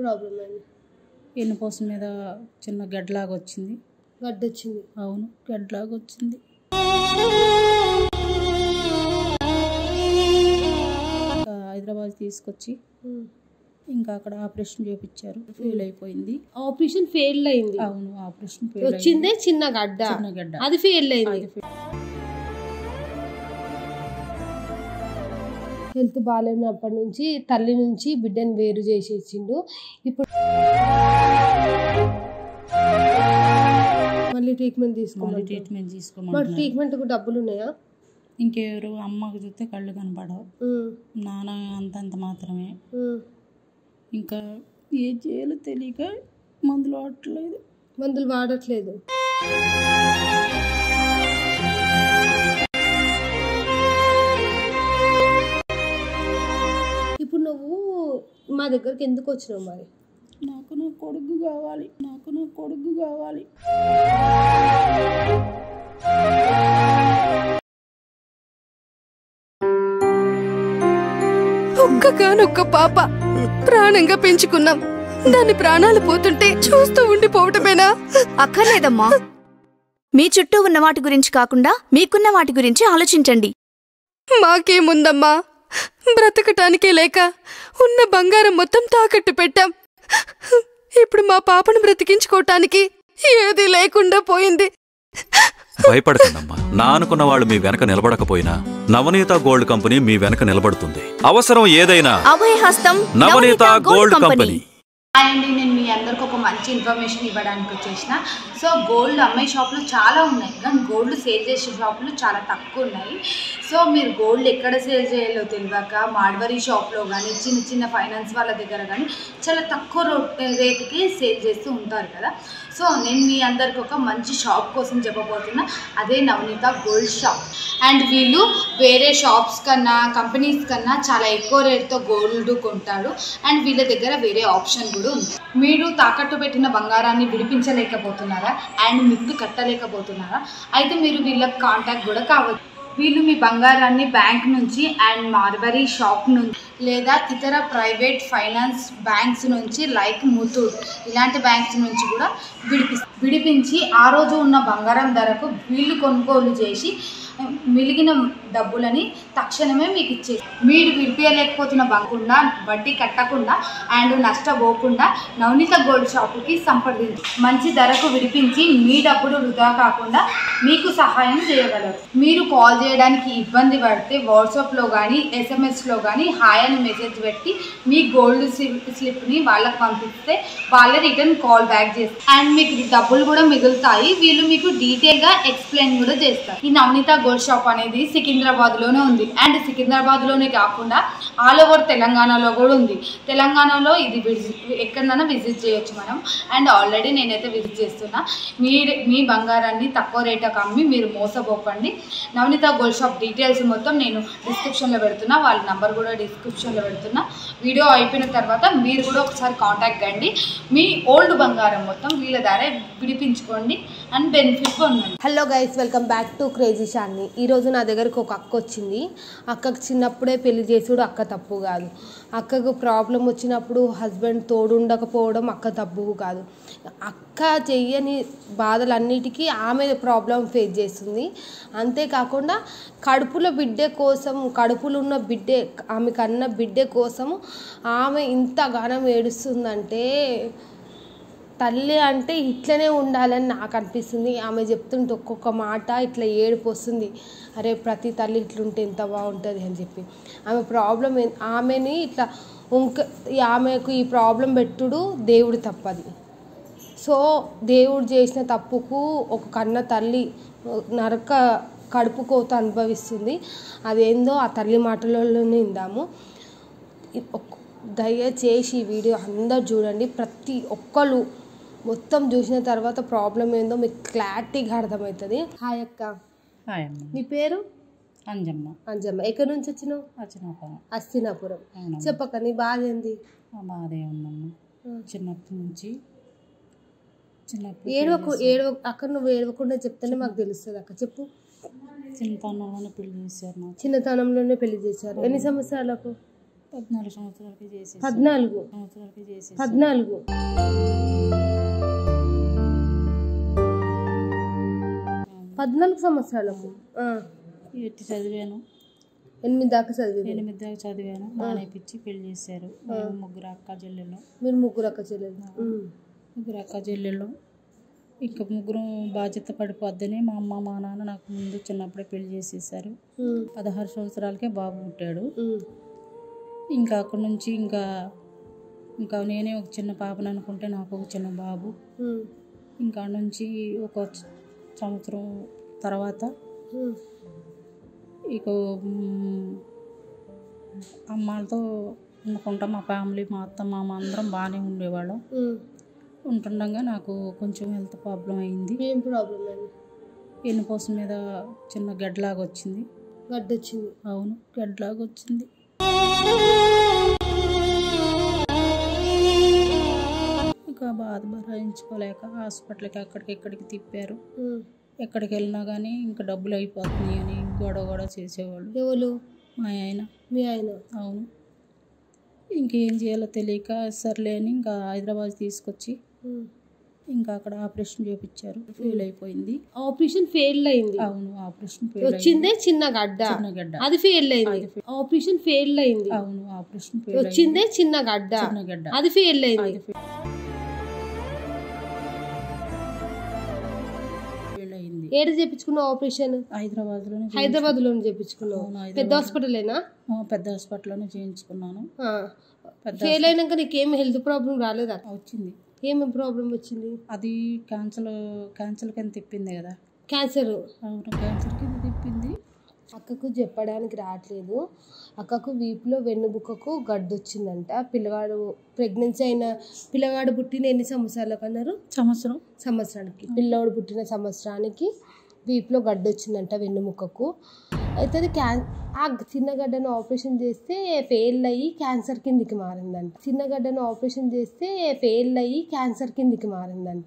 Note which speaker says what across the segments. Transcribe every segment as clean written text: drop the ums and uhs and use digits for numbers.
Speaker 1: Problem అయింది?
Speaker 2: ఎన్నుపోసం మీద చిన్న గడ్డలాగా వచ్చింది.
Speaker 1: గడ్డొచ్చింది?
Speaker 2: అవును, గడ్డలాగా వచ్చింది. హైదరాబాద్ తీసుకొచ్చి ఇంకా అక్కడ ఆపరేషన్ చేయించారు. ఫెయిల్ అయిపోయింది.
Speaker 1: ఆపరేషన్ ఫెయిల్ అయింది?
Speaker 2: అవును, ఆపరేషన్ ఫెయిల్
Speaker 1: వచ్చిందే చిన్న గడ్డ. అది ఫెయిల్ అయింది. హెల్త్ బాగాలేనప్పటి నుంచి తల్లి నుంచి బిడ్డని వేరు చేసేసిండు. ఇప్పుడు మళ్ళీ ట్రీట్మెంట్ తీసుకోమని. ట్రీట్మెంట్కు డబ్బులు ఉన్నాయా?
Speaker 2: ఇంకెవరు అమ్మకు చూస్తే కళ్ళు కనపడవు, నాన్న అంతంత మాత్రమే. ఇంకా ఏం చేయాలో తెలియక మందులు వాడట్లేదు. ఇప్పుడు నువ్వు మా దగ్గరికి ఎందుకు వచ్చినావు మరి? నాకు నా కొడుకు కావాలి.
Speaker 3: ఒక్కగానొక్క పాప ప్రాణంగా పెంచుకున్నాం. దాని ప్రాణాలు పోతుంటే చూస్తూ ఉండిపోవటమేనా?
Speaker 4: అక్కర్లేదమ్మా. మీ చుట్టూ ఉన్న వాటి గురించి కాకుండా మీకున్న వాటి గురించి ఆలోచించండి.
Speaker 3: మాకేముందమ్మా, బ్రతకటానికే లేక ఉన్న బంగారం మొత్తం తాకట్టు పెట్టాం. ఇప్పుడు మా పాపను బ్రతికించుకోవటానికి ఏదీ లేకుండా పోయింది.
Speaker 5: భయపడకండమ్మా. నా అనుకున్న వాళ్ళు మీ వెనక నిలబడకపోయినా నవనీత గోల్డ్ కంపెనీ మీ వెనక నిలబడుతుంది. అవసరం ఏదైనా
Speaker 4: అభయహస్తం
Speaker 5: నవనీత గోల్డ్ కంపెనీ.
Speaker 6: అండి, నేను మీ అందరికి ఒక మంచి ఇన్ఫర్మేషన్ ఇవ్వడానికి వచ్చేసిన. సో గోల్డ్ అమ్మే షాపులు చాలా ఉన్నాయి, కానీ గోల్డ్ సేల్ చేసే షాపులు చాలా తక్కువ ఉన్నాయి. సో మీరు గోల్డ్ ఎక్కడ సేల్ చేయాలో తెలియక మార్వరీ షాప్లో కానీ చిన్న చిన్న ఫైనాన్స్ వాళ్ళ దగ్గర కానీ చాలా తక్కువ రేటుకి సేల్ చేస్తూ ఉంటారు కదా. సో నేను మీ అందరికి ఒక మంచి షాప్ కోసం చెప్పబోతున్నా, అదే నవనీత గోల్డ్ షాప్. అండ్ వీళ్ళు వేరే షాప్స్ కన్నా కంపెనీస్ కన్నా చాలా ఎక్కువ రేట్తో గోల్డ్ కొంటారు. అండ్ వీళ్ళ దగ్గర వేరే ఆప్షన్ కూడా ఉంది. మీరు తాకట్టు పెట్టిన బంగారాన్ని విడిపించలేకపోతున్నారా అండ్ మిత్తు కట్టలేకపోతున్నారా? అయితే మీరు వీళ్ళకి కాంటాక్ట్ కూడా కావచ్చు. వీళ్ళు మీ బంగారాన్ని బ్యాంక్ నుంచి అండ్ మార్వరీ షాప్ నుంచి లేదా ఇతర ప్రైవేట్ ఫైనాన్స్ బ్యాంక్స్ నుంచి లైక్ ముతూట్ ఇలాంటి బ్యాంక్స్ నుంచి కూడా విడిపించి ఆ రోజు ఉన్న బంగారం ధరకు వీళ్ళు కొనుగోలు చేసి మిగిలిన డబ్బులని తక్షణమే మీకు ఇచ్చేసి మీరు విడిపించలేకపోతున్న బంకుండా వడ్డీ కట్టకుండా అండ్ నష్టపోకుండా నవనీత గోల్డ్ షాపుకి సంప్రదించి మంచి ధరకు విడిపించి మీ డబ్బులు వృధా కాకుండా మీకు సహాయం చేయగలరు. మీరు కాల్ చేయడానికి ఇబ్బంది పడితే వాట్సాప్లో కానీ ఎస్ఎంఎస్లో కానీ హాయ్ అని మెసేజ్ పెట్టి మీ గోల్డ్ స్లిప్ని వాళ్ళకి పంపిస్తే వాళ్ళే రిటర్న్ కాల్ బ్యాక్ చేస్తారు. అండ్ మీకు డబ్బులు కూడా మిగులుతాయి. వీళ్ళు మీకు డీటెయిల్గా ఎక్స్ప్లెయిన్ కూడా చేస్తారు. ఈ నవనీత గోల్డ్ షాప్ అనేది సికింద్రాబాద్లోనే ఉంది. అండ్ సికింద్రాబాద్లోనే కాకుండా ఆల్ ఓవర్ తెలంగాణలో కూడా ఉంది. తెలంగాణలో ఇది ఎక్కడైనా విజిట్ చేయొచ్చు మనం. అండ్ ఆల్రెడీ నేనైతే విజిట్ చేస్తున్నా. మీ బంగారాన్ని తక్కువ రేటుకి అమ్మి మీరు మోసపోకండి. నవనీత గోల్డ్ షాప్ డీటెయిల్స్ మొత్తం నేను డిస్క్రిప్షన్లో పెడుతున్నా, వాళ్ళ నెంబర్ కూడా డిస్క్రిప్షన్లో పెడుతున్నా. వీడియో అయిపోయిన తర్వాత మీరు కూడా ఒకసారి కాంటాక్ట్ కండి. మీ ఓల్డ్ బంగారం మొత్తం వీళ్ళ ద్వారా విడిపించుకోండి అండ్ బెనిఫిట్ పొందండి.
Speaker 1: Hello guys, welcome back to crazy Shanni. ఈరోజు నా దగ్గరకు ఒక అక్క వచ్చింది. అక్కకు చిన్నప్పుడే పెళ్లి చేసుడు అక్క తప్పు కాదు. అక్కకు ప్రాబ్లం వచ్చినప్పుడు హస్బెండ్ తోడు ఉండకపోవడం అక్క తప్పు కాదు. అక్క చెయ్యని బాధలన్నిటికీ ఆమె ప్రాబ్లం ఫేస్ చేస్తుంది. అంతేకాకుండా కడుపులో బిడ్డే కోసం, కడుపులో ఉన్న బిడ్డే, ఆమె కన్న బిడ్డే కోసము ఆమె ఇంతగానం ఏడుస్తుందంటే తల్లి అంటే ఇట్లనే ఉండాలని నాకు అనిపిస్తుంది. ఆమె చెప్తుంటే ఒక్కొక్క మాట ఇట్లా ఏడుపు వస్తుంది. అరే ప్రతి తల్లి ఇట్లుంటే ఎంత బాగుంటుంది అని చెప్పి. ఆమె ప్రాబ్లం ఆమెని ఇట్లా ఆమెకు ఈ ప్రాబ్లం పెట్టుడు దేవుడి తప్పది. సో దేవుడు చేసిన తప్పుకు ఒక కన్న తల్లి నరక కడుపు కోత అనుభవిస్తుంది. అదేందో ఆ తల్లి మాటలలోనే ఇందాము. దయచేసి ఈ వీడియో అందరు చూడండి. ప్రతి ఒక్కరు మొత్తం చూసిన తర్వాత ప్రాబ్లం ఏందో మీకు క్లారిటీగా అర్థమవుతుంది. హాయ్ అక్క.
Speaker 2: హాయ్ అమ్మ.
Speaker 1: నీ పేరు?
Speaker 2: అంజమ్మ.
Speaker 1: అంజమ్మ. ఎక్కడి నుంచి వచ్చినావు? అస్తినాపురం. చెప్పక్క నీ బాధ ఏంది?
Speaker 2: బాధ ఏముందమ్మా, చిన్నప్పటి నుంచి
Speaker 1: అక్కడ నువ్వు ఏడవకుండా చెప్తేనే మాకు తెలుస్తుంది అక్క. చెప్పు.
Speaker 2: చిన్నతనంలోనే పెళ్లి చేశారు నాకు.
Speaker 1: చిన్నతనంలోనే పెళ్లి చేశారు. ఎన్ని సంవత్సరాలకు?
Speaker 2: 14 సంవత్సరాలకి చేసి
Speaker 1: 14
Speaker 2: సంవత్సరాలకి చేసి
Speaker 1: 14 14 సంవత్సరాలకు
Speaker 2: ఎట్టి చదివాను.
Speaker 1: 8 దాకా చదివారు.
Speaker 2: 8 దాకా చదివాను. మానేపిచ్చి పెళ్లి చేశారు. మేము 3 అక్క చెల్లెళ్ళు.
Speaker 1: మీరు 3 అక్క చెల్లెలు.
Speaker 2: 3 అక్క చెల్లెళ్ళు. ఇంకా 3 బాధ్యత పడిపోద్దని మా అమ్మ మా నాన్న నాకు ముందు చిన్నప్పుడే పెళ్లి చేసేసారు. 16 సంవత్సరాలకే బాబు పుట్టాడు. ఇంకా అక్కడి నుంచి ఇంకా నేనే ఒక చిన్న పాపను అనుకుంటే నాకు ఒక చిన్న బాబు. ఇంకా నుంచి ఒక సంవత్సరం తర్వాత ఇక అమ్మాలతో అనుకుంటా మా ఫ్యామిలీ మా అత్త మామ అందరం బాగానే ఉండేవాళ్ళం. ఉంటుండగా నాకు కొంచెం హెల్త్ ప్రాబ్లం అయింది.
Speaker 1: ఏం ప్రాబ్లం అండి?
Speaker 2: ఎన్నుపోసం మీద చిన్న గడ్డలాగా వచ్చింది.
Speaker 1: గడ్డొచ్చింది?
Speaker 2: అవును, గడ్డలాగా వచ్చింది. ఇంకా బాధ భరించుకోలేక హాస్పిటల్కి అక్కడికి ఇక్కడికి తిప్పారు. ఎక్కడికి వెళ్ళినా కానీ ఇంకా డబ్బులు అయిపోతున్నాయి అని గొడవ చేసేవాళ్ళు.
Speaker 1: ఎవరు?
Speaker 2: మా ఆయన.
Speaker 1: మీ ఆయన?
Speaker 2: అవును. ఇంకేం చేయాలో తెలియక సర్లే అని ఇంకా హైదరాబాద్ తీసుకొచ్చి ఇంకా అక్కడ ఆపరేషన్ చేయించారు. ఫెయిల్ అయిపోయింది.
Speaker 1: ఆపరేషన్ ఫెయిల్ అయింది?
Speaker 2: అవును, ఆపరేషన్ ఫెయిల్
Speaker 1: వచ్చిందే చిన్న గడ్డ. అది ఫెయిల్ అయింది. ఆపరేషన్ ఫెయిల్ అయింది?
Speaker 2: అవును, ఆపరేషన్ ఫెయిల్
Speaker 1: వచ్చిందే చిన్న గడ్డ. అది ఫెయిల్ అయింది. ఏడ చేపించుకున్నావు ఆపరేషన్? హైదరాబాద్ లోనే చేపించుకున్నావు? పెద్ద హాస్పిటలేనా?
Speaker 2: పెద్ద హాస్పిటల్లోనే చేయించుకున్నాను.
Speaker 1: ఫెయిల్ అయినాక నీకేం హెల్త్ ప్రాబ్లం రాలేదా?
Speaker 2: వచ్చింది.
Speaker 1: ఏమేమి ప్రాబ్లం వచ్చింది?
Speaker 2: అది క్యాన్సర్ కింద తిప్పింది కదా.
Speaker 1: క్యాన్సర్?
Speaker 2: అవును, క్యాన్సర్ కింద తిప్పింది.
Speaker 1: అక్కకు చెప్పడానికి రావట్లేదు. అక్కకు వీపులో వెన్నుబుక్కకు గడ్డ వచ్చిందంట. పిల్లగాడు ప్రెగ్నెన్సీ అయిన పిల్లగాడు పుట్టిన ఎన్ని సంవత్సరాలకు అన్నారు? సంవత్సరానికి. పిల్లవాడు పుట్టిన సంవత్సరానికి వీపులో గడ్డ వచ్చిందంట వెన్నుముక్కకు. అయితే అది ఆ చిన్న గడ్డను ఆపరేషన్ చేస్తే ఫెయిల్ అయ్యి క్యాన్సర్ కిందికి మారిందంట. చిన్న గడ్డను ఆపరేషన్ చేస్తే ఫెయిల్ అయ్యి క్యాన్సర్ కిందికి మారిందంట.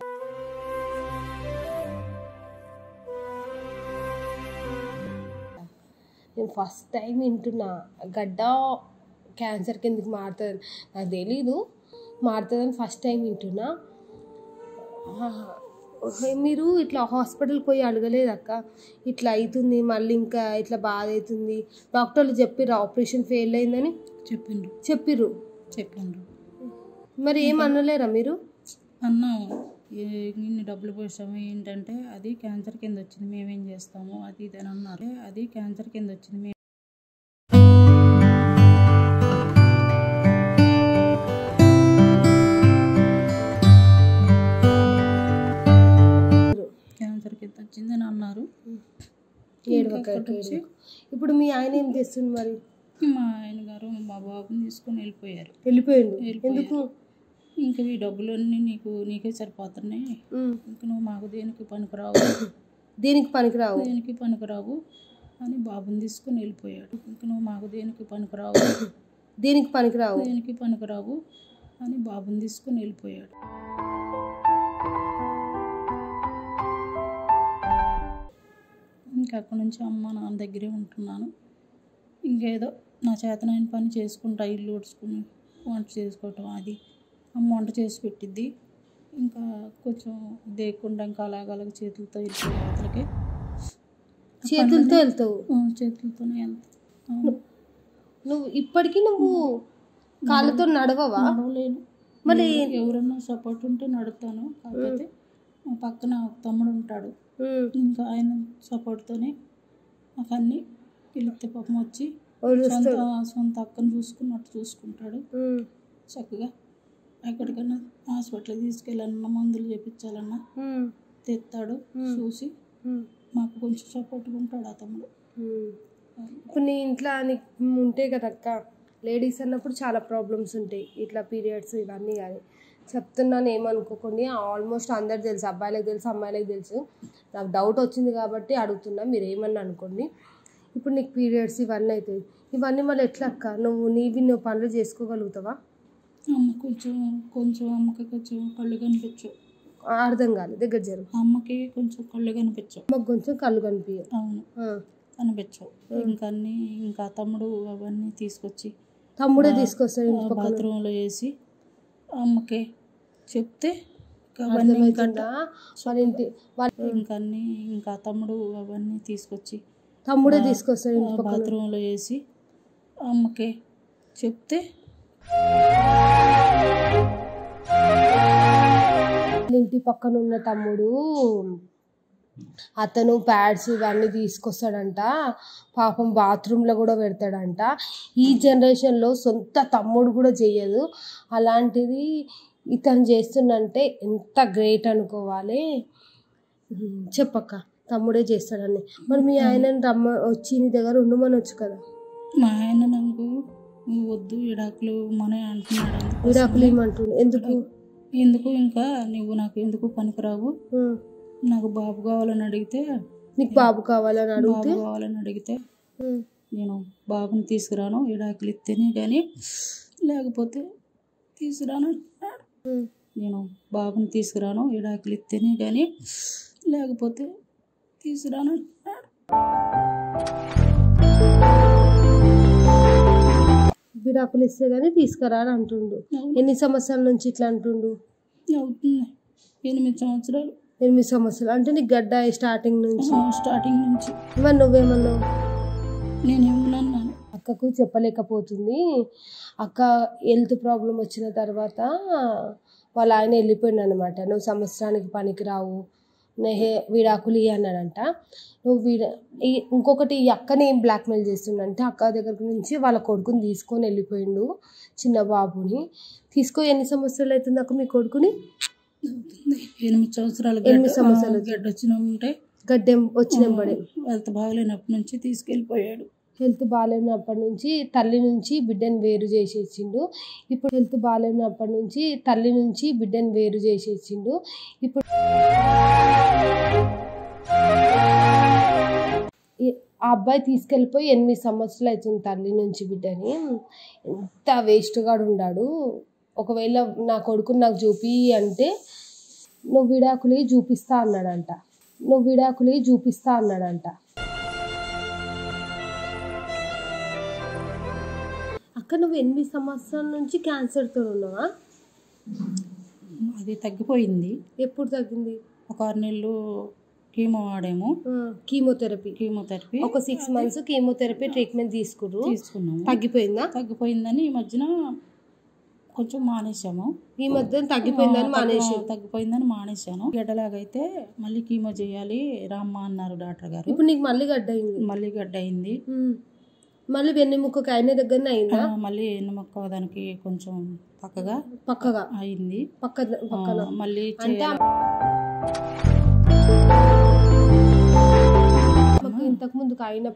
Speaker 1: నేను ఫస్ట్ టైం వింటున్నా గడ్డ క్యాన్సర్ కిందకి మారుతుంది. నాకు తెలీదు మారుతుందని ఫస్ట్ టైం వింటున్నా. మీరు ఇట్లా హాస్పిటల్కి పోయి అడగలేదు అక్క ఇట్లా అవుతుంది మళ్ళీ ఇంకా ఇట్లా బాధ అవుతుంది డాక్టర్లు చెప్పిర్రు ఆపరేషన్ ఫెయిల్ అయిందని? చెప్పిర్రు. మరి ఏమనలేరా మీరు?
Speaker 2: అన్నాము, ఇన్ని డబ్బులు పోసాము ఏంటంటే అది క్యాన్సర్ కింద వచ్చింది మేమేం చేస్తాము అది ఇది అని అన్నారు. అది క్యాన్సర్ కింద వచ్చింది. క్యాన్సర్ కింద వచ్చిందని అన్నారు.
Speaker 1: ఇప్పుడు మీ ఆయన ఏం చేస్తుంది మరి?
Speaker 2: మా ఆయన గారు మా బాబుని తీసుకొని వెళ్ళిపోయారు.
Speaker 1: ఎందుకు?
Speaker 2: ఇంకా ఈ డబ్బులన్నీ నీకే సరిపోతున్నాయి, ఇంక నువ్వు మాకు దేనికి పనికిరావు అని బాబుని తీసుకొని వెళ్ళిపోయాడు. ఇంక నువ్వు మాకు దేనికి పనికిరావు అని బాబుని తీసుకొని వెళ్ళిపోయాడు. ఇంకా అక్కడి నుంచి అమ్మ నాన్న దగ్గరే ఉంటున్నాను. ఇంకేదో నా చేతనైన పని చేసుకుంటా, ఇల్లు ఊడ్చుకుని వంట చేసుకోవటం. అది అమ్మ వంట చేసి పెట్టిద్ది. ఇంకా కొంచెం దేకుండా ఇంకా అలాగ చేతులతో వెళ్తావు అవతలకి.
Speaker 1: చేతులతోనే
Speaker 2: వెళ్తాను.
Speaker 1: నువ్వు ఇప్పటికీ నువ్వు కాళ్ళతో నడవవా?
Speaker 2: నడవలేను. మరి ఎవరన్నా సపోర్ట్ ఉంటే నడుపుతాను. కాకపోతే మా పక్కన తమ్ముడు ఉంటాడు, ఇంకా ఆయన సపోర్ట్తోనే నాకు అన్నీ పిలిస్తే పాపం వచ్చి సొంత అక్కను చూసుకున్నట్టు చూసుకుంటాడు. చక్కగా ఎక్కడికన్నా హాస్పిటల్కి తీసుకెళ్ళాలన్నా మందులు చేయించాలన్నా తెస్తాడు. చూసి మాకు కొంచెం సపోర్ట్గా ఉంటాడు ఆ తమ్ముడు.
Speaker 1: ఇప్పుడు నీ ఇంట్లో నీకు ఉంటాయి కదా అక్క, లేడీస్ అన్నప్పుడు చాలా ప్రాబ్లమ్స్ ఉంటాయి, ఇట్లా పీరియడ్స్ ఇవన్నీ. కానీ చెప్తున్నాను ఏమనుకోకండి, ఆల్మోస్ట్ అందరు తెలుసు, అబ్బాయిలకు తెలుసు అమ్మాయిలకు తెలుసు. నాకు డౌట్ వచ్చింది కాబట్టి అడుగుతున్నా, మీరు ఏమన్నా అనుకోండి. ఇప్పుడు నీకు పీరియడ్స్ ఇవన్నీ అవుతాయి, ఇవన్నీ మళ్ళీ ఎట్లా అక్క నువ్వు పనులు చేసుకోగలుగుతావా?
Speaker 2: కొంచెం అమ్మకి కొంచెం కళ్ళు కనిపించవు.
Speaker 1: అర్థం కాలేదు, దగ్గర జరుగు.
Speaker 2: అమ్మకి కొంచెం కళ్ళు కనిపించవు.
Speaker 1: అమ్మకి కొంచెం కళ్ళు కనిపించవు.
Speaker 2: అవును, కనిపించవు. ఇంకా తమ్ముడు అవన్నీ తీసుకొచ్చి
Speaker 1: తమ్ముడే తీసుకొస్తాడు ఇంటి పక్కన.
Speaker 2: బాత్రూంలో వేసి అమ్మకి చెప్తే అవన్నీ ఇంకా తమ్ముడు అవన్నీ తీసుకొచ్చి
Speaker 1: తమ్ముడే తీసుకొస్తాడు
Speaker 2: బాత్రూంలో వేసి అమ్మకి చెప్తే
Speaker 1: ఇంటి పక్కన ఉన్న తమ్ముడు అతను ప్యాడ్స్ ఇవన్నీ తీసుకొస్తాడంట, పాపం బాత్రూంలో కూడా పెడతాడంట. ఈ జనరేషన్లో సొంత తమ్ముడు కూడా చేయదు, అలాంటిది ఇతను చేస్తుందంటే ఎంత గ్రేట్ అనుకోవాలి. చెప్పక్క, తమ్ముడే చేస్తాడని. మరి మీ ఆయనని వచ్చి నీ దగ్గర ఉండమనొచ్చు కదా.
Speaker 2: మా ఆయన నాకు వద్దు విడాకులు మనే అంటున్నాడు.
Speaker 1: విడాకులు ఏమంటుండు?
Speaker 2: ఎందుకు ఇంకా నువ్వు నాకు ఎందుకు పనికిరావు, నాకు బాబు కావాలని అడిగితే
Speaker 1: నీకు బాబు కావాలని
Speaker 2: అడిగితే నేను బాబుని తీసుకురాను, విడాకులు ఇస్తేనే కానీ లేకపోతే తీసుకురాను. నేను బాబుని తీసుకురాను, విడాకులు ఇస్తేనే కానీ లేకపోతే తీసుకురాను.
Speaker 1: విడాకులు ఇస్తే గానీ తీసుకురా అని అంటుండు. ఎన్ని సంవత్సరాల నుంచి ఇట్లా అంటుండు?
Speaker 2: అవుతుంది 8 సంవత్సరాలు.
Speaker 1: 8 సంవత్సరాలు అంటే నీకు గడ్డ స్టార్టింగ్ నుంచి? మరి నువ్వేమన్నావు?
Speaker 2: నేనేమన్నాను,
Speaker 1: అక్కకు చెప్పలేకపోతుంది. అక్క హెల్త్ ప్రాబ్లం వచ్చిన తర్వాత వాళ్ళ ఆయన వెళ్ళిపోయిండు అనమాట. నువ్వు సంవత్సరానికి పనికి రావు, విడాకులు అన్నాడంట. నువ్వు ఇంకొకటి ఈ అక్కని ఏం బ్లాక్మెయిల్ చేస్తుండంటే, అక్క దగ్గర నుంచి వాళ్ళ కొడుకుని తీసుకొని వెళ్ళిపోయిండు, చిన్న బాబుని తీసుకొని. ఎన్ని సంవత్సరాలు అవుతుంది అక్క మీ కొడుకుని?
Speaker 2: 8 సంవత్సరాలు.
Speaker 1: 8 సంవత్సరాలు
Speaker 2: గడ్డ వచ్చినప్పుడే
Speaker 1: గడ్డెం వచ్చినప్పుడే
Speaker 2: హెల్త్ బాగలేనప్పటి నుంచి తీసుకెళ్ళిపోయాడు.
Speaker 1: హెల్త్ బాగాలేనప్పటి నుంచి తల్లి నుంచి బిడ్డను వేరు చేసేసిండు. ఇప్పుడు హెల్త్ బాగాలేనప్పటి నుంచి తల్లి నుంచి బిడ్డను వేరు చేసేసిండు. ఇప్పుడు ఆ అబ్బాయి తీసుకెళ్ళిపోయి 8 సంవత్సరాలు అవుతుంది తల్లి నుంచి బిడ్డని. ఎంత వేస్ట్గా ఉన్నాడు. ఒకవేళ నా కొడుకుని నాకు చూపి అంటే నువ్వు విడాకులు చూపిస్తా అన్నాడంట. అక్క నువ్వు 8 సంవత్సరాల నుంచి క్యాన్సర్తో ఉన్నావా?
Speaker 2: అది తగ్గిపోయింది.
Speaker 1: ఎప్పుడు తగ్గింది?
Speaker 2: ఒక 6 నెలలు కీమో వాడాము.
Speaker 1: కీమోథెరపీ ఒక 6 మంత్స్ కీమోథెరపీ ట్రీట్మెంట్ తీసుకున్నాము.
Speaker 2: తగ్గిపోయిందని ఈ మధ్యన కొంచెం మానేసాము.
Speaker 1: ఈ మధ్యన తగ్గిపోయిందని
Speaker 2: మానేశాను. గడ్డలాగైతే మళ్ళీ కీమో చేయాలి రామ్మా అన్నారు డాక్టర్ గారు.
Speaker 1: ఇప్పుడు నీకు మళ్ళీ గడ్డ అయింది. మళ్ళీ వెన్నెముకకి అయిన దగ్గరనే అయిందా?
Speaker 2: మళ్ళీ వెన్నెముక దానికి కొంచెం పక్కగా అయింది.
Speaker 1: పక్కన
Speaker 2: మళ్ళీ
Speaker 1: ఇంతకు ముందుకు అయిన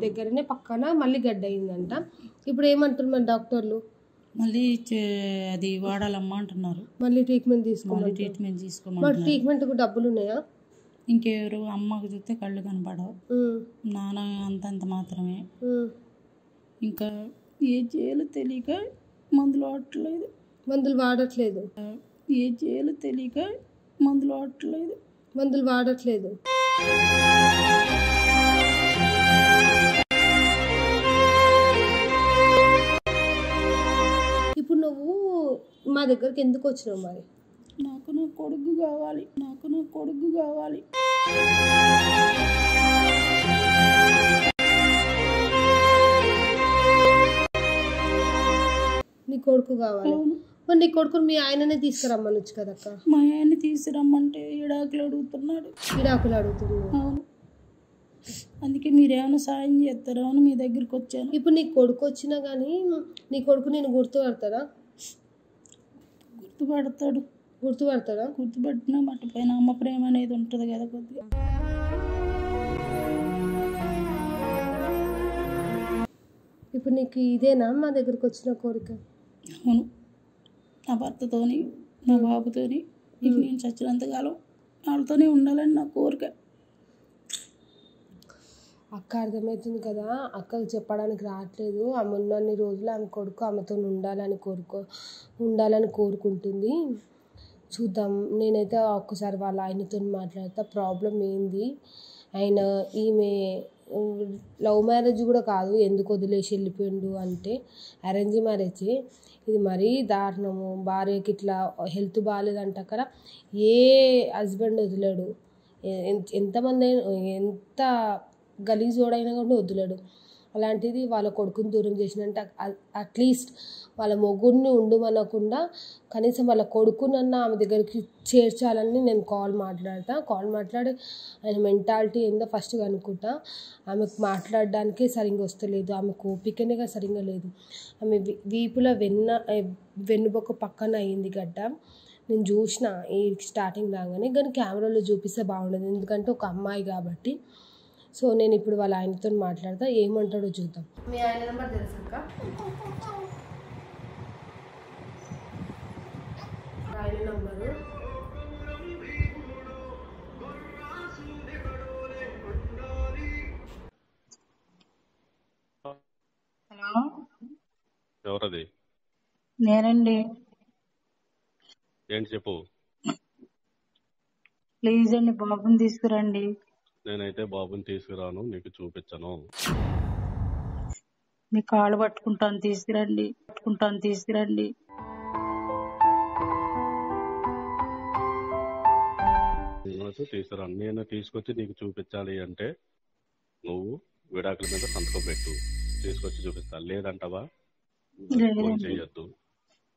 Speaker 1: దగ్గరనే పక్కన మళ్ళీ గడ్డ అయిందంట. ఇప్పుడు ఏమంటారు మరి డాక్టర్లు?
Speaker 2: మళ్ళీ అది వాడాలమ్మా అంటున్నారు.
Speaker 1: మళ్ళీ ట్రీట్మెంట్
Speaker 2: తీసుకోమని.
Speaker 1: ట్రీట్మెంట్కు డబ్బులు ఉన్నాయా?
Speaker 2: ఇంకెవరు అమ్మకు చూస్తే కళ్ళు కనపడవు, నాన్న అంతంత మాత్రమే. ఇంకా ఏ చేయాలో తెలియక మందులు వాడట్లేదు. ఏ చేయాలో తెలియక మందులు వాడట్లేదు. ఇప్పుడు నువ్వు మా దగ్గరికి ఎందుకు వచ్చినావు మరి? నాకు నా కొడుకు కావాలి.
Speaker 1: నీ కొడుకు కావాలి. మరి నీ కొడుకుని మీ ఆయననే తీసుకురమ్మనొచ్చు కదక్క.
Speaker 2: మా ఆయన్ని తీసుకురమ్మంటే విడాకులు అడుగుతున్నాడు. అవును, అందుకే మీరేమైనా సాయం చేస్తారా అని మీ దగ్గరికి వచ్చాను.
Speaker 1: ఇప్పుడు నీ కొడుకు వచ్చినా కానీ నీ కొడుకు నేను గుర్తుపడతాడా?
Speaker 2: గుర్తుపట్టినా మట్టి పైన అమ్మ ప్రేమ అనేది ఉంటుంది కదా కొద్దిగా.
Speaker 1: ఇప్పుడు నీకు ఇదేనా మా దగ్గరికి వచ్చిన కోరిక?
Speaker 2: అవును, నా భర్తతోని నా బాబుతోని ఇక నేను చచ్చినంతకాలం వాళ్ళతోనే ఉండాలని నా కోరిక.
Speaker 1: అక్క అర్థమవుతుంది కదా, అక్కకు చెప్పడానికి రావట్లేదు. ఆమె ఉన్నన్ని రోజులు ఆమె కొడుకు ఆమెతో ఉండాలని కోరుకుంటుంది. చూద్దాం. నేనైతే ఒక్కసారి వాళ్ళ ఆయనతో మాట్లాడతా, ప్రాబ్లం ఏంది, ఆయన ఈమె లవ్ మ్యారేజ్ కూడా కాదు, ఎందుకు వదిలేసి వెళ్ళిపోయిండు అంటే అరేంజ్ మ్యారేజే. ఇది మరీ దారుణము. భార్యకి ఇట్లా హెల్త్ బాగాలేదంట కదా, ఏ హస్బెండ్ వదిలేడు. ఎంతమంది ఎంత గలీజోడైనా కూడా వదిలేడు. అలాంటిది వాళ్ళ కొడుకుని దూరం చేసినంటే అట్లీస్ట్ వాళ్ళ మొగుడిని ఉండమనకుండా కనీసం వాళ్ళ కొడుకునన్నా ఆమె దగ్గరికి చేర్చాలని నేను కాల్ మాట్లాడి ఆయన మెంటాలిటీ ఏందో ఫస్ట్ కనుక్కుంటా. ఆమెకు మాట్లాడడానికే సరిగ్గా వస్తలేదు, ఆమెకు ఓపికనే సరిగ్గా లేదు. ఆమె వీపుల వెన్నుబొక్క పక్కన అయ్యింది గడ్డ. నేను చూసిన ఈ స్టార్టింగ్ రాగానే, కానీ కెమెరాలో చూపిస్తే బాగుండదు ఎందుకంటే ఒక అమ్మాయి కాబట్టి. సో నేను ఇప్పుడు వాళ్ళ ఆయనతో మాట్లాడతా, ఏమంటాడో చూద్దాం. మీ ఆయన నెంబర్ తెలుసాక? ఆయన నంబరు
Speaker 2: హలో,
Speaker 7: ఎవరది?
Speaker 2: నేనండి.
Speaker 7: ఏంటి చెప్పు.
Speaker 2: ప్లీజ్ అండి, బాబుని తీసుకురండి.
Speaker 7: నేనైతే బాబుని తీసుకురాను, నీకు చూపించను.
Speaker 2: మీ కాళ్ళు పట్టుకుంటాను, తీసుకురండి.
Speaker 7: తీసుకురాను. నేను తీసుకొచ్చి నీకు చూపించాలి అంటే నువ్వు విడాకుల మీద సంతకం పెట్టు, తీసుకొచ్చి చూపిస్తా. లేదంటావా? చెయ్యొద్దు.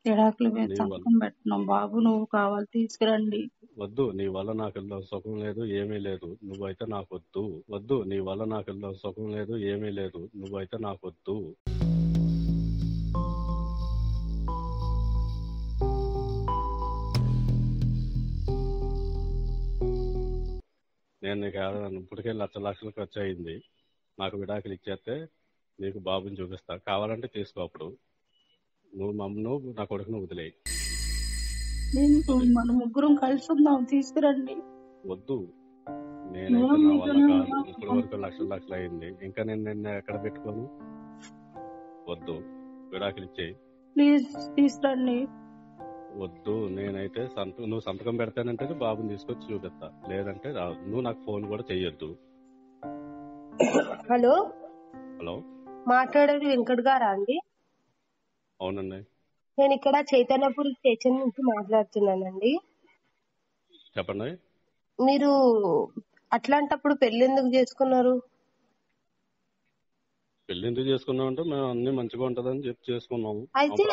Speaker 2: విడాకుల మీద సంతకం పెట్టినాం. బాబు నువ్వు కావాలి, తీసుకురండి.
Speaker 7: వద్దు, నీ వల్ల నాకు సుఖం లేదు, ఏమీ లేదు, నువ్వైతే నాకొద్దు. వద్దు, నీ వల్ల నాకు సుఖం లేదు, ఏమీ లేదు, నువ్వైతే నాకొద్దు. నేను నీకు ఇప్పటికే లక్షలు ఖర్చు అయింది. నాకు విడాకులు ఇచ్చేస్తే నీకు బాబుని చూపిస్తా. కావాలంటే తీసుకో. అప్పుడు నువ్వు నా కొడుకును వదిలేయి.
Speaker 2: మన ముగ్గురం కలిసి ఉందాం, తీసుకురండి.
Speaker 7: వద్దు, నేనైతే నా వల్ల కాదు. ఇప్పటి వరకు లక్షలు అయింది, ఇంకా నేను నిన్న ఎక్కడ పెట్టుకోను. వద్దు, విడాకులు ఇచ్చేయి.
Speaker 2: ప్లీజ్ తీసుకురండి.
Speaker 7: వద్దు, నేనైతే నువ్వు సంతకం పెడతానంటే బాబుని తీసుకొచ్చి చూపిస్తా, లేదంటే నువ్వు నాకు ఫోన్ కూడా చెయ్యొద్దు.
Speaker 1: హలో,
Speaker 6: మాట్లాడేది వెంకట్ గారా అండి?
Speaker 7: అవునండి.
Speaker 6: నేను ఇక్కడ చైతన్యపురి స్టేషన్ నుంచి మాట్లాడుతున్నానండి.
Speaker 7: చెప్పండి.
Speaker 6: మీరు అట్లాంటప్పుడు పెళ్లి ఎందుకు చేసుకున్నారు?
Speaker 7: పెళ్లి ఎందుకు చేసుకున్నాం అంటే మేము అన్ని మంచిగా ఉంటదని చెప్పి చేసుకున్నాము.
Speaker 6: అయితే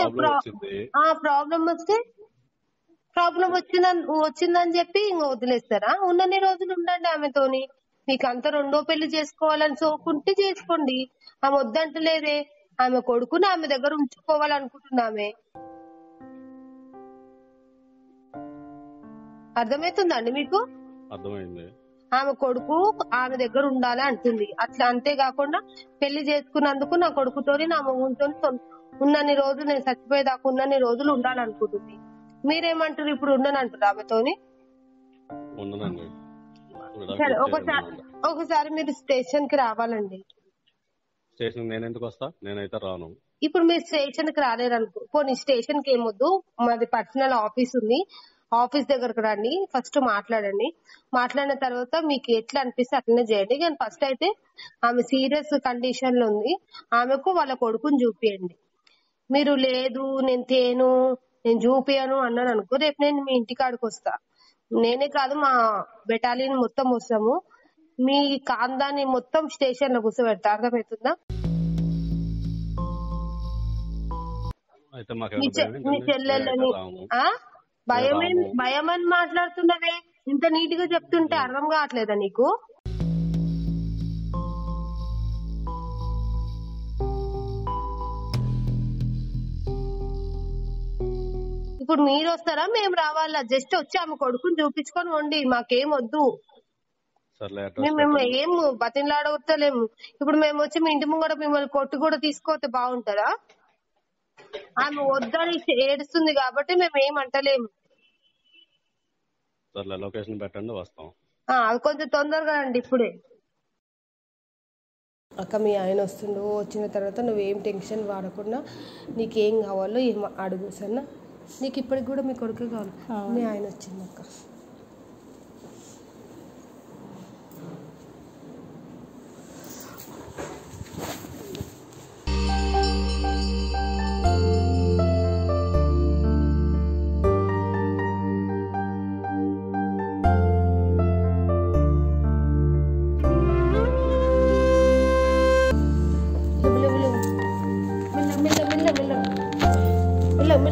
Speaker 6: ప్రాబ్లం వచ్చిందని చెప్పి ఇంక వదిలేస్తారా? ఉన్నన్ని రోజులు ఉండండి ఆమెతోని. మీకు అంత రెండో పెళ్లి చేసుకోవాలని సోకుంటే చేసుకోండి. ఆమె వద్దంటలేదే. ఆమె కొడుకుని ఆమె దగ్గర ఉంచుకోవాలనుకుంటున్నామే. అర్థమవుతుందండి మీకు?
Speaker 7: అర్థమైంది.
Speaker 6: ఆమె కొడుకు ఆమె దగ్గర ఉండాలి అంటుంది. అట్లా అంతేకాకుండా పెళ్లి చేసుకున్నందుకు నా కొడుకుతోని నా మొగుతో ఉన్నన్ని రోజులు, నేను చచ్చిపోయేదాకా ఉన్నన్ని రోజులు ఉండాలనుకుంటుంది. మీరేమంటారు? ఇప్పుడు ఉండనంటారు ఆమెతోని? సరే, ఒకసారి మీరు స్టేషన్ కి రావాలండి.
Speaker 7: స్టేషన్ నేను ఎందుకు వస్తా? నేనైతే రాను.
Speaker 6: ఇప్పుడు మీరు స్టేషన్ కి రాలేరనుకో, పోనీ స్టేషన్ కి ఏమొద్దు, మాది పర్సనల్ ఆఫీస్ ఉంది, ఆఫీస్ దగ్గరకు రండి. ఫస్ట్ మాట్లాడండి. మాట్లాడిన తర్వాత మీకు ఎట్లా అనిపిస్తే అట్లనే చేయండి. కానీ ఫస్ట్ అయితే ఆమె సీరియస్ కండిషన్ లో ఉంది, ఆమెకు వాళ్ళ కొడుకుని చూపియండి. మీరు లేదు నేను చూపియను అన్నాను అనుకో, రేపు నేను మీ ఇంటికాడికి వస్తా. నేనే కాదు, మా బెటాలియన్ మొత్తం వస్తాము. మీ కాందాన్ని మొత్తం స్టేషన్ లో కూర్చోబెడతా. అర్థమవుతుందా? మీ చెల్లెళ్ళని భయమని మాట్లాడుతున్నవే. ఇంత నీట్ గా చెప్తుంటే అర్థం కావట్లేదా నీకు? ఇప్పుడు మీరు వస్తారా మేము రావాలా? జస్ట్ వచ్చి ఆమె కొడుకుని చూపించుకొని వండి, మాకేం వద్దు. మేము ఏం బతిలాడవలేము. ఇప్పుడు మేము వచ్చి మీ ఇంటి ముంగడ మిమ్మల్ని కొట్టు కూడా తీసుకోతే బాగుంటుందా? ఆమె వద్దని ఏడుస్తుంది కాబట్టి మేము ఏమంటలేము.
Speaker 7: లొకేషన్ పెట్టండి, వస్తాం.
Speaker 6: అది కొంచెం తొందరగా అండి ఇప్పుడే.
Speaker 1: అక్క, మీ ఆయన వస్తుండు. వచ్చిన తర్వాత నువ్వేం టెన్షన్ వాడకుండా నీకేం కావాలో ఏం అడుగు సరేనా? నీకు ఇప్పటికి కూడా మీ కొడుకు కావాలి. మీ ఆయన వచ్చింది అక్క.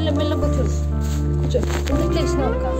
Speaker 1: మెల్ల మెల్ల కూర్చో కూర్చో ఎందుకు లేచినావు అక్క